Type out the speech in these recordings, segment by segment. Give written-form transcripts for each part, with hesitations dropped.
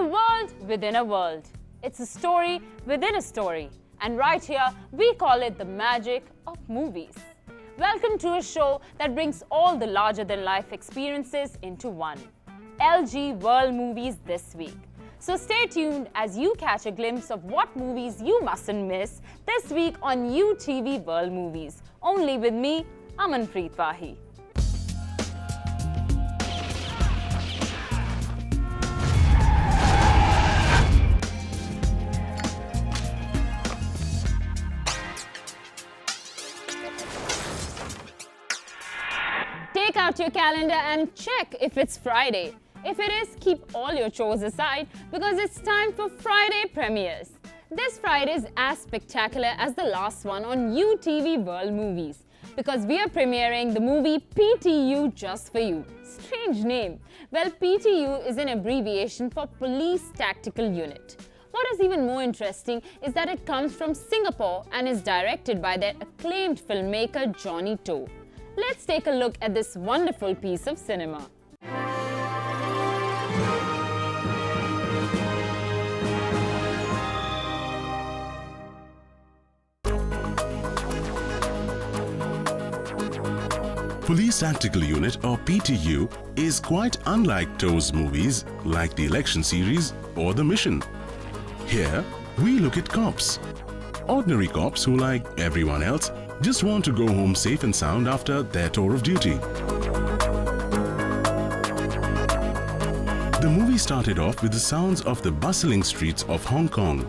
a world within a world. It's a story within a story. And right here, we call it the magic of movies. Welcome to a show that brings all the larger-than-life experiences into one. LG World Movies this week. So stay tuned as you catch a glimpse of what movies you mustn't miss this week on UTV World Movies. Only with me, Amanpreet Wahi. Take out your calendar and check if it's Friday. If it is, keep all your chores aside because it's time for Friday premieres. This Friday is as spectacular as the last one on UTV World Movies because we are premiering the movie PTU Just For You. Strange name. Well, PTU is an abbreviation for Police Tactical Unit. What is even more interesting is that it comes from Singapore and is directed by their acclaimed filmmaker Johnny To. Let's take a look at this wonderful piece of cinema. Police Tactical Unit or PTU is quite unlike To's movies like the Election series or The Mission. Here, we look at cops. Ordinary cops who, like everyone else, just want to go home safe and sound after their tour of duty. The movie started off with the sounds of the bustling streets of Hong Kong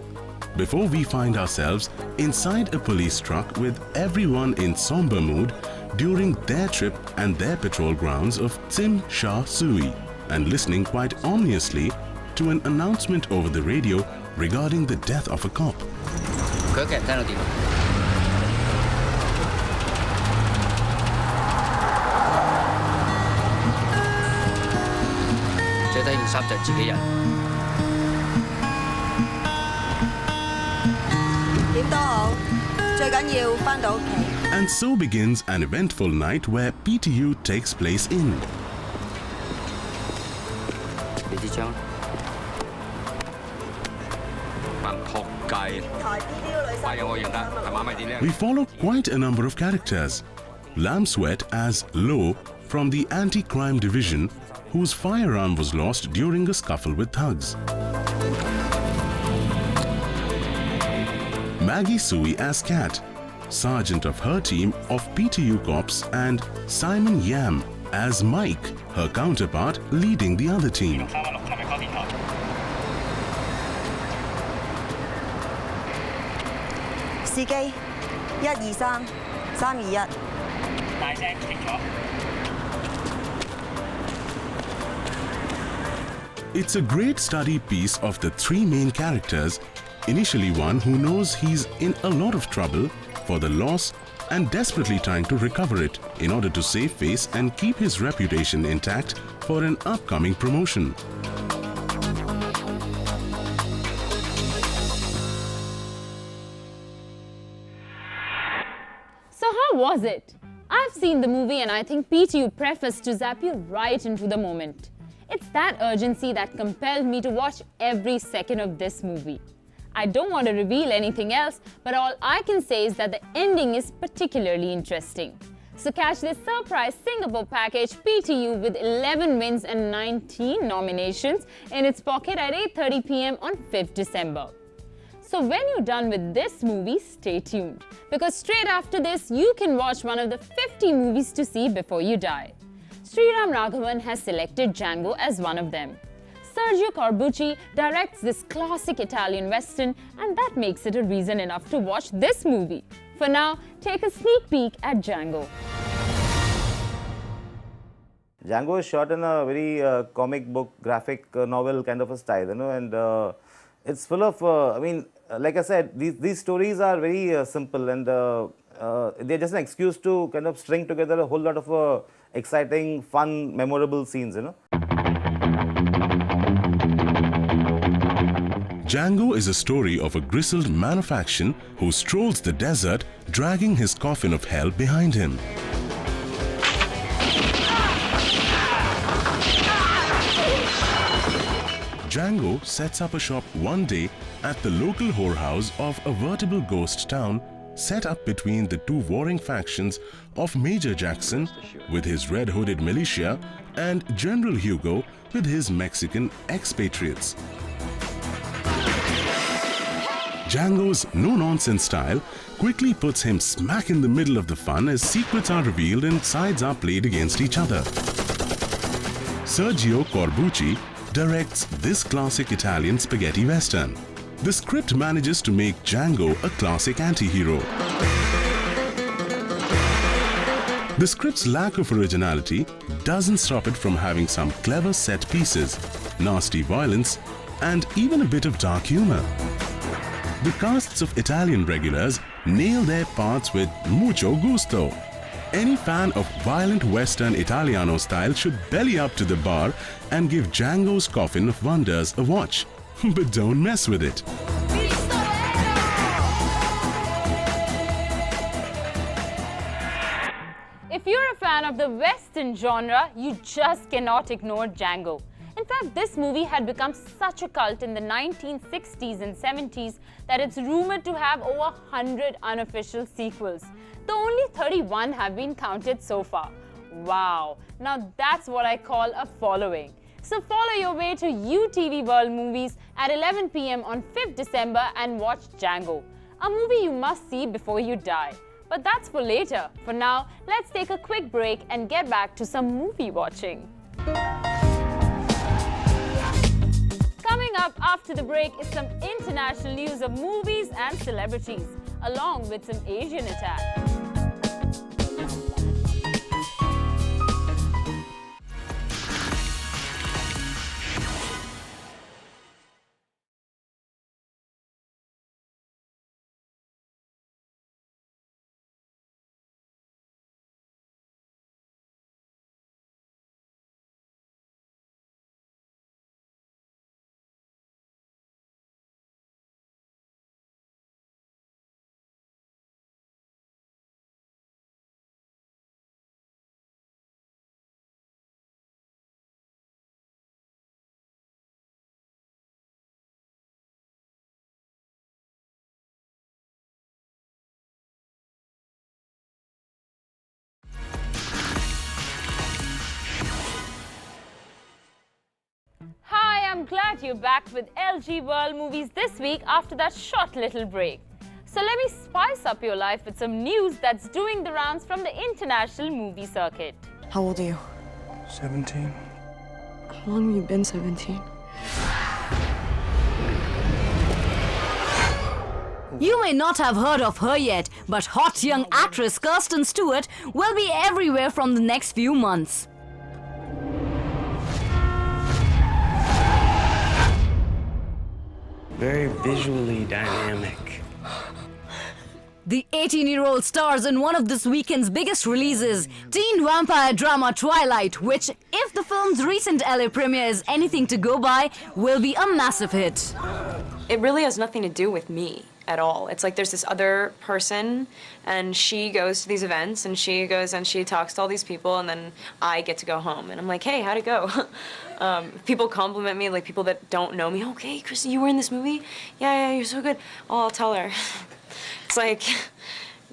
before we find ourselves inside a police truck with everyone in somber mood during their trip and their patrol grounds of Tsim Sha Tsui and listening quite ominously to an announcement over the radio regarding the death of a cop. And so begins an eventful night where PTU takes place in. We follow quite a number of characters. Lam Sweat as Lo from the Anti-Crime Division, whose firearm was lost during a scuffle with thugs. Maggie Sui as Kat, sergeant of her team of PTU cops, and Simon Yam as Mike, her counterpart leading the other team. It's a great study piece of the three main characters. Initially one who knows he's in a lot of trouble for the loss and desperately trying to recover it in order to save face and keep his reputation intact for an upcoming promotion. So how was it? I've seen the movie and I think PTU prefaced to zap you right into the moment. It's that urgency that compelled me to watch every second of this movie. I don't want to reveal anything else, but all I can say is that the ending is particularly interesting. So catch this surprise Singapore package PTU with 11 wins and 19 nominations in its pocket at 8:30 p.m. on 5th December. So when you're done with this movie, stay tuned, because straight after this, you can watch one of the 50 movies to see before you die. Sriram Raghavan has selected Django as one of them. Sergio Corbucci directs this classic Italian western, and that makes it a reason enough to watch this movie. For now, take a sneak peek at Django. Django is shot in a very comic book, graphic novel kind of a style, and it's full of, like I said, these stories are very simple, and they're just an excuse to kind of string together a whole lot of exciting, fun, memorable scenes, Django is a story of a grizzled man of action who strolls the desert, dragging his coffin of hell behind him. Django sets up a shop one day at the local whorehouse of a veritable ghost town set up between the two warring factions of Major Jackson with his red-hooded militia and General Hugo with his Mexican expatriates. Django's no-nonsense style quickly puts him smack in the middle of the fun as secrets are revealed and sides are played against each other. Sergio Corbucci directs this classic Italian spaghetti western. The script manages to make Django a classic anti-hero. The script's lack of originality doesn't stop it from having some clever set pieces, nasty violence, and even a bit of dark humor. The casts of Italian regulars nail their parts with mucho gusto. Any fan of violent Western Italiano style should belly up to the bar and give Django's Coffin of Wonders a watch. But don't mess with it. If you're a fan of the Western genre, you just cannot ignore Django. In fact, this movie had become such a cult in the 1960s and 70s that it's rumored to have over 100 unofficial sequels. Though only 31 have been counted so far. Wow, now that's what I call a following. So follow your way to UTV World Movies at 11 p.m. on 5th December and watch Django, a movie you must see before you die. But that's for later. For now, let's take a quick break and get back to some movie watching. Coming up after the break is some international news of movies and celebrities, along with some Asian attack. Hi, I'm glad you're back with LG World Movies this week after that short little break. So let me spice up your life with some news that's doing the rounds from the international movie circuit. How old are you? 17. How long have you been 17? You may not have heard of her yet, but hot young actress Kirsten Stewart will be everywhere from the next few months. Very visually dynamic. The 18-year-old stars in one of this weekend's biggest releases, teen vampire drama Twilight, which, if the film's recent LA premiere is anything to go by, will be a massive hit. It really has nothing to do with me at all. It's like there's this other person, and she goes to these events, and she goes and she talks to all these people, and then I get to go home. And I'm like, hey, how'd it go? People compliment me, like people that don't know me. Okay, Kristen, you were in this movie? Yeah, you're so good. Oh, I'll tell her. It's like,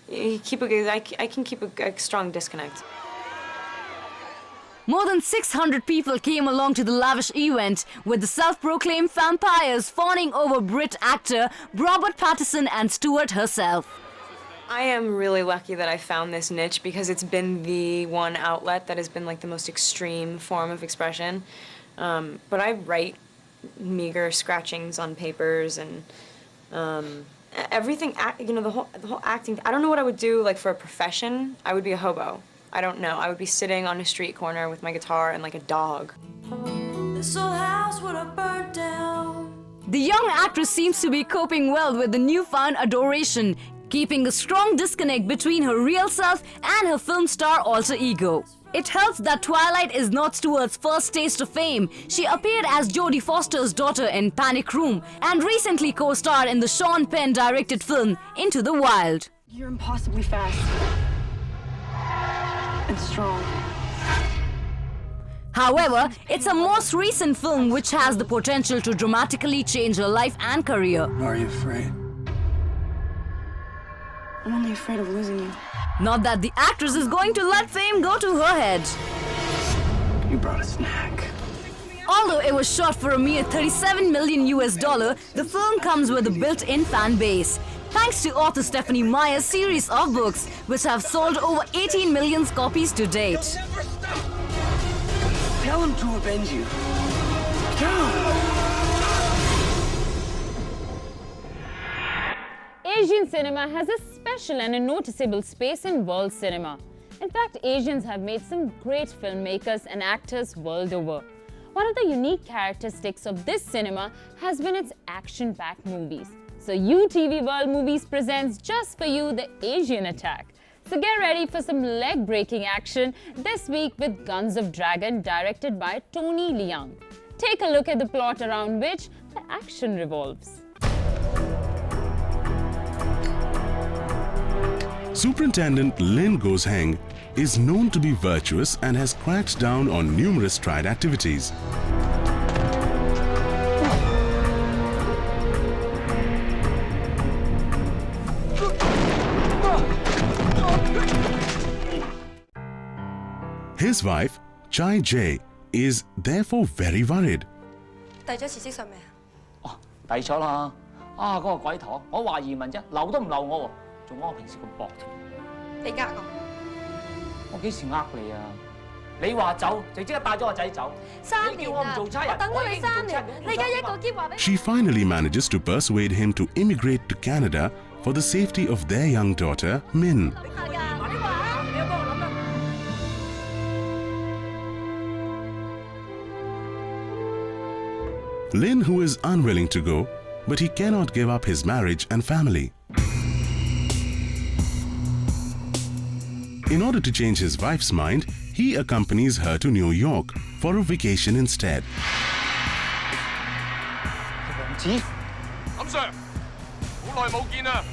I can keep a strong disconnect. More than 600 people came along to the lavish event, with the self-proclaimed vampires fawning over Brit actor Robert Pattinson and Stewart herself. I am really lucky that I found this niche because it's been the one outlet that has been like the most extreme form of expression. But I write meager scratchings on papers and everything, you know, the whole acting. I don't know what I would do like for a profession. I would be a hobo. I don't know. I would be sitting on a street corner with my guitar and like a dog. This old house would have burnt down. The young actress seems to be coping well with the newfound adoration, keeping a strong disconnect between her real self and her film star alter ego. It helps that Twilight is not Stewart's first taste of fame. She appeared as Jodie Foster's daughter in Panic Room and recently co-starred in the Sean Penn directed film Into the Wild. You're impossibly fast and strong. However, it's a most recent film which has the potential to dramatically change her life and career. Are you afraid? I'm only afraid of losing you. Not that the actress is going to let fame go to her head. You brought a snack. Although it was shot for a mere $37 million, the film comes with a built-in fan base. Thanks to author Stephanie Meyer's series of books, which have sold over 18 million copies to date. Tell him to avenge you. Tell him. Asian cinema has a special and a noticeable space in world cinema. In fact, Asians have made some great filmmakers and actors world over. One of the unique characteristics of this cinema has been its action-packed movies. So UTV World Movies presents just for you the Asian Attack. So get ready for some leg-breaking action this week with Guns of Dragon, directed by Tony Leung. Take a look at the plot around which the action revolves. Superintendent Lin Gozheng is known to be virtuous and has cracked down on numerous triad activities. His wife, Chai Jae, is therefore very worried. 遞咗辭職信未啊？哦，抵咗啦！啊，嗰個鬼堂，我話移民啫，留都唔留我喎，仲講我平時咁薄添。你呃我？我幾時呃你啊？你話走就即刻帶咗個仔走。3年啦，我等咗你3年，你而家一個兼話俾我。 She finally manages to persuade him to immigrate to Canada for the safety of their young daughter, Min. Lin, who is unwilling to go, but he cannot give up his marriage and family. In order to change his wife's mind, he accompanies her to New York for a vacation instead. 王子，林 Sir， 好耐冇見啦。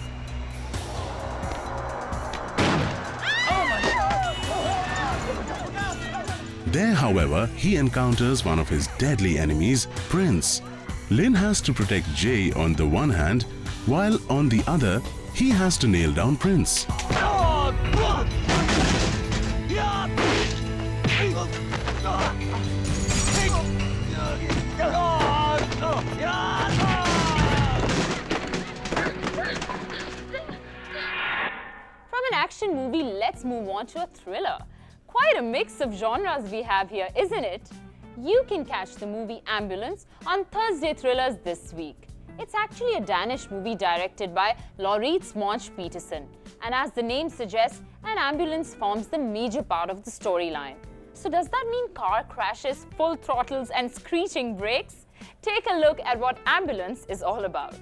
There, however, he encounters one of his deadly enemies, Prince. Lin has to protect Jay on the one hand, while on the other, he has to nail down Prince. From an action movie, let's move on to a thriller. Quite a mix of genres we have here, isn't it? You can catch the movie Ambulance on Thursday Thrillers this week. It's actually a Danish movie directed by Laurits Monch Petersen. And as the name suggests, an ambulance forms the major part of the storyline. So does that mean car crashes, full throttles and screeching brakes? Take a look at what Ambulance is all about.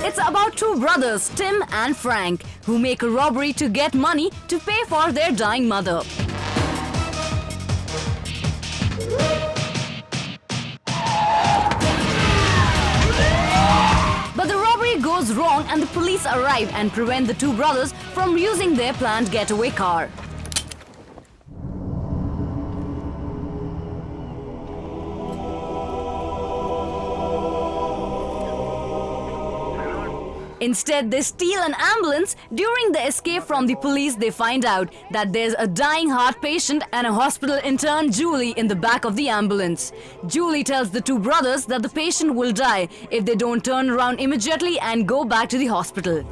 It's about two brothers, Tim and Frank, who make a robbery to get money to pay for their dying mother. But the robbery goes wrong and the police arrive and prevent the two brothers from using their planned getaway car. Instead, they steal an ambulance. During the escape from the police, they find out that there's a dying heart patient and a hospital intern, Julie, in the back of the ambulance. Julie tells the two brothers that the patient will die if they don't turn around immediately and go back to the hospital.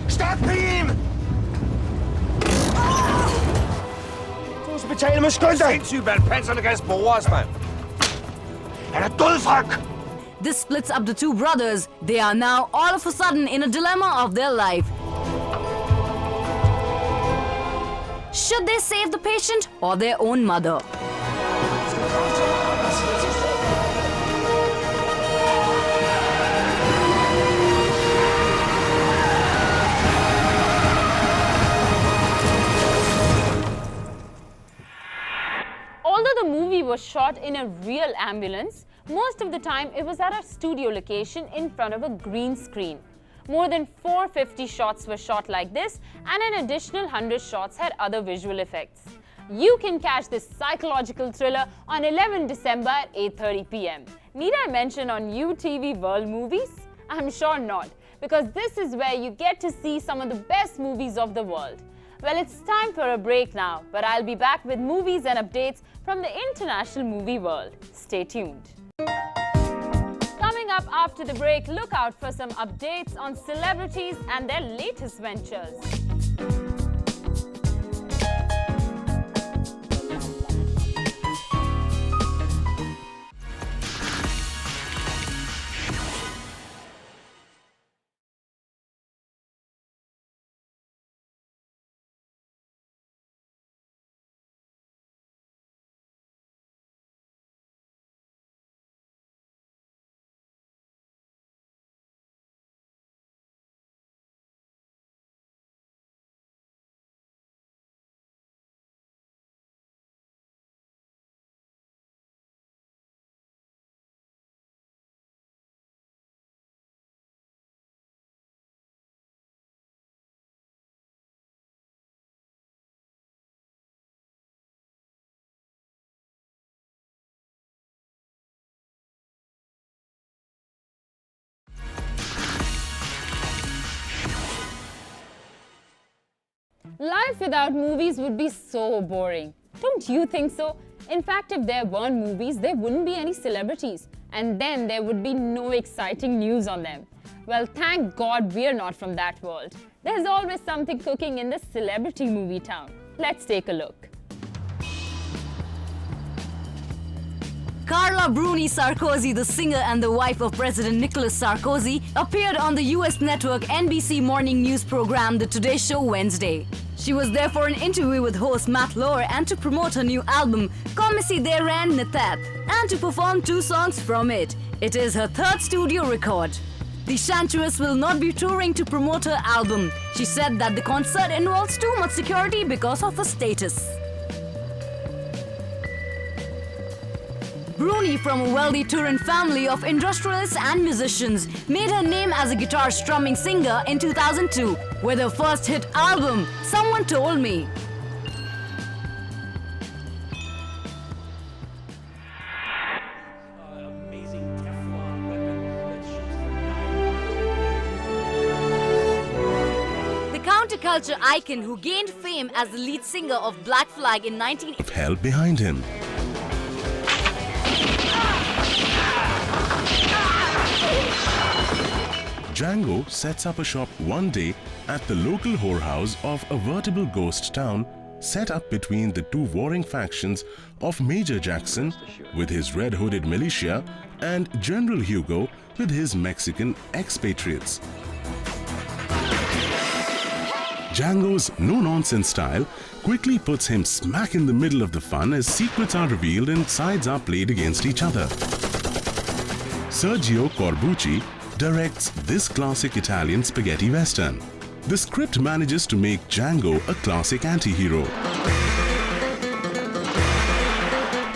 Stop him! Du skal betale med skyld dig! Sindssygt, hvad panserne kan spore os, mand. Han er død, Frank! This splits up the two brothers. They are now all of a sudden in a dilemma of their life. Should they save the patient or their own mother? the movie was shot in a real ambulance, most of the time it was at a studio location in front of a green screen. More than 450 shots were shot like this, and an additional 100 shots had other visual effects. You can catch this psychological thriller on 11 December at 8:30 p.m. Need I mention on UTV World Movies? I'm sure not, because this is where you get to see some of the best movies of the world. Well, it's time for a break now, but I'll be back with movies and updates from the international movie world. Stay tuned. Coming up after the break, look out for some updates on celebrities and their latest ventures. Life without movies would be so boring. Don't you think so? In fact, if there weren't movies, there wouldn't be any celebrities. And then there would be no exciting news on them. Well, thank God we're not from that world. There's always something cooking in the celebrity movie town. Let's take a look. Carla Bruni Sarkozy, the singer and the wife of President Nicolas Sarkozy, appeared on the US network NBC morning news program The Today Show Wednesday. She was there for an interview with host Matt Lauer and to promote her new album, Comme si de rien n'était, and to perform 2 songs from it. It is her 3rd studio record. The chanteuse will not be touring to promote her album. She said that the concert involves too much security because of her status. Bruni, from a wealthy Turin family of industrialists and musicians, made her name as a guitar strumming singer in 2002 with her first hit album, Someone Told Me. The counterculture icon who gained fame as the lead singer of Black Flag in 1980 held behind him. Django sets up a shop one day at the local whorehouse of a veritable ghost town set up between the 2 warring factions of Major Jackson with his red-hooded militia and General Hugo with his Mexican expatriates. Django's no-nonsense style quickly puts him smack in the middle of the fun as secrets are revealed and sides are played against each other. Sergio Corbucci directs this classic Italian spaghetti western. The script manages to make Django a classic anti-hero.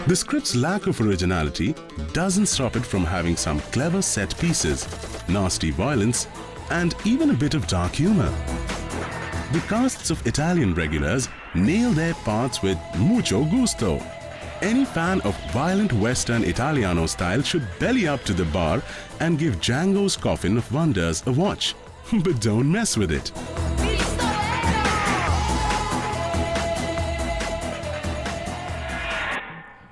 The script's lack of originality doesn't stop it from having some clever set pieces, nasty violence, and even a bit of dark humor. The casts of Italian regulars nail their parts with mucho gusto. Any fan of violent Western Italiano style should belly up to the bar and give Django's Coffin of Wonders a watch. But don't mess with it.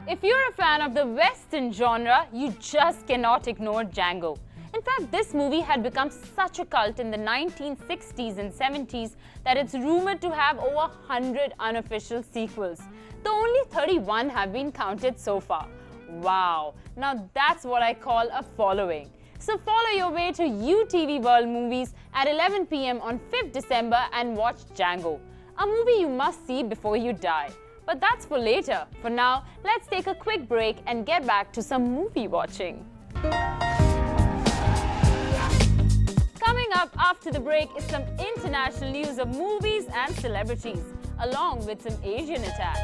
If you're a fan of the Western genre, you just cannot ignore Django. In fact, this movie had become such a cult in the 1960s and 70s that it's rumored to have over 100 unofficial sequels. Though only 31 have been counted so far. Wow, now that's what I call a following. So follow your way to UTV World Movies at 11 p.m. on 5th December and watch Django, a movie you must see before you die. But that's for later. For now, let's take a quick break and get back to some movie watching. Coming up after the break is some international news of movies and celebrities, along with some Asian attack.